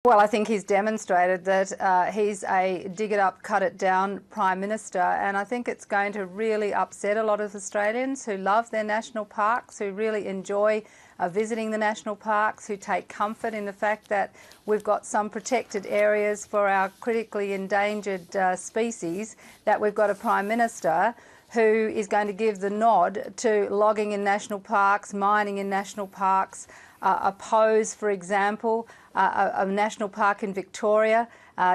Well, I think he's demonstrated that he's a dig it up, cut it down Prime Minister, and I think it's going to really upset a lot of Australians who love their national parks, who really enjoy visiting the national parks, who take comfort in the fact that we've got some protected areas for our critically endangered species, that we've got a Prime Minister who is going to give the nod to logging in national parks, mining in national parks, oppose, for example, a national park in Victoria,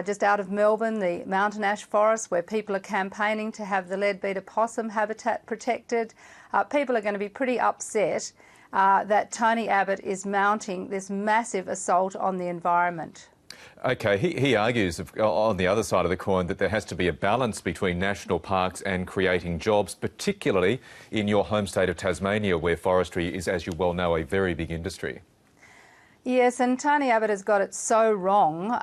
just out of Melbourne, the mountain ash forest, where people are campaigning to have the leadbeater possum habitat protected. People are going to be pretty upset that Tony Abbott is mounting this massive assault on the environment. OK, he argues on the other side of the coin that there has to be a balance between national parks and creating jobs, particularly in your home state of Tasmania, where forestry is, as you well know, a very big industry. Yes, and Tony Abbott has got it so wrong.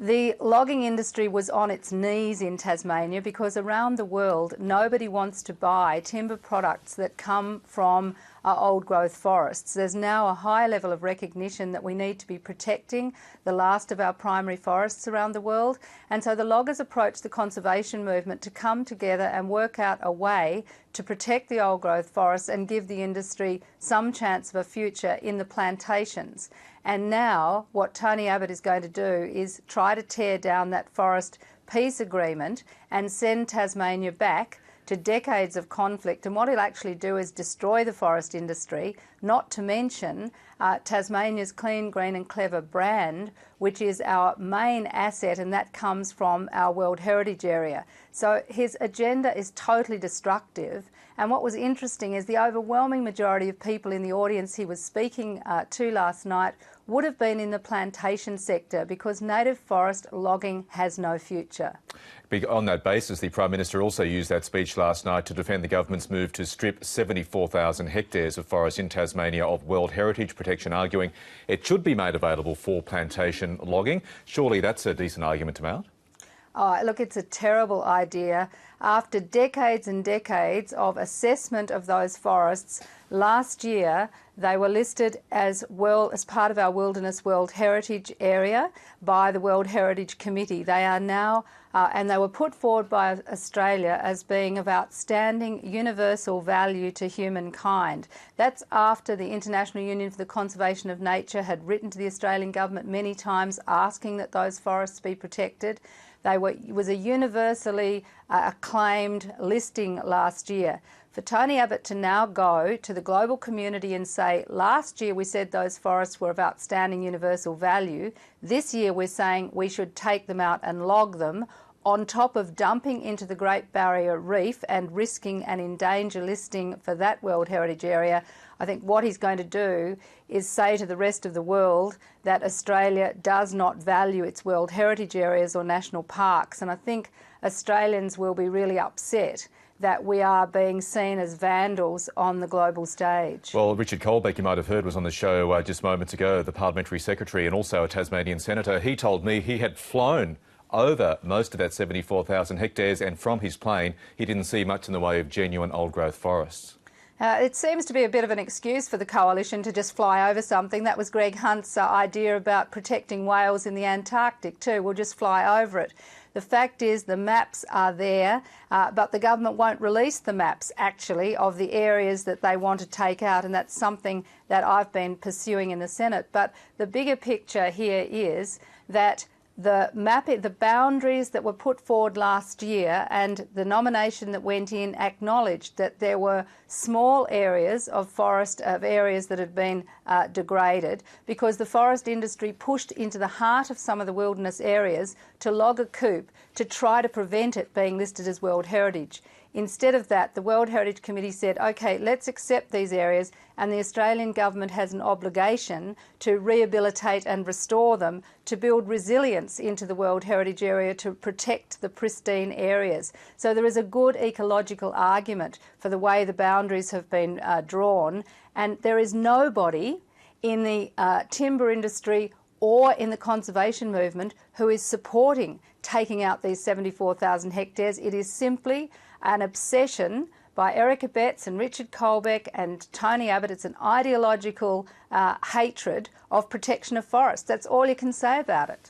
The logging industry was on its knees in Tasmania because around the world nobody wants to buy timber products that come from old growth forests. There's now a high level of recognition that we need to be protecting the last of our primary forests around the world, and so the loggers approached the conservation movement to come together and work out a way to protect the old growth forests and give the industry some chance of a future in the plantations. And now what Tony Abbott is going to do is try to tear down that forest peace agreement and send Tasmania back to decades of conflict. And what he'll actually do is destroy the forest industry, not to mention Tasmania's Clean, Green and Clever brand, which is our main asset, and that comes from our World Heritage Area. So his agenda is totally destructive. And what was interesting is the overwhelming majority of people in the audience he was speaking to last night would have been in the plantation sector, because native forest logging has no future. On that basis, the Prime Minister also used that speech last night to defend the government's move to strip 74,000 hectares of forest in Tasmania of World Heritage protection, arguing it should be made available for plantation logging. Surely that's a decent argument to mount? Oh, look, it's a terrible idea. After decades and decades of assessment of those forests, last year they were listed as part of our Wilderness World Heritage Area by the World Heritage Committee. They are now, and they were put forward by Australia as being of outstanding universal value to humankind. That's after the International Union for the Conservation of Nature had written to the Australian government many times asking that those forests be protected. It was a universally acclaimed listing last year. For Tony Abbott to now go to the global community and say, last year we said those forests were of outstanding universal value, this year we're saying we should take them out and log them, on top of dumping into the Great Barrier Reef and risking an in danger listing for that World Heritage Area, I think what he's going to do is say to the rest of the world that Australia does not value its World Heritage Areas or national parks. And I think Australians will be really upset that we are being seen as vandals on the global stage. Well, Richard Colbeck, you might have heard, was on the show just moments ago, the Parliamentary Secretary and also a Tasmanian Senator. He told me he had flown over most of that 74,000 hectares, and from his plane he didn't see much in the way of genuine old-growth forests. It seems to be a bit of an excuse for the Coalition to just fly over something. That was Greg Hunt's idea about protecting whales in the Antarctic too. We'll just fly over it. The fact is the maps are there, but the government won't release the maps, actually, of the areas that they want to take out, and that's something that I've been pursuing in the Senate. But the bigger picture here is that the boundaries that were put forward last year and the nomination that went in acknowledged that there were small areas of forest, of areas that had been degraded, because the forest industry pushed into the heart of some of the wilderness areas to log a coup to try to prevent it being listed as World Heritage. Instead of that, the World Heritage Committee said, OK, let's accept these areas, and the Australian government has an obligation to rehabilitate and restore them, to build resilience into the World Heritage Area, to protect the pristine areas. So there is a good ecological argument for the way the boundaries have been drawn, and there is nobody in the timber industry or in the conservation movement who is supporting taking out these 74,000 hectares. It is simply an obsession by Erica Betts and Richard Colbeck and Tony Abbott. It's an ideological hatred of protection of forests. That's all you can say about it.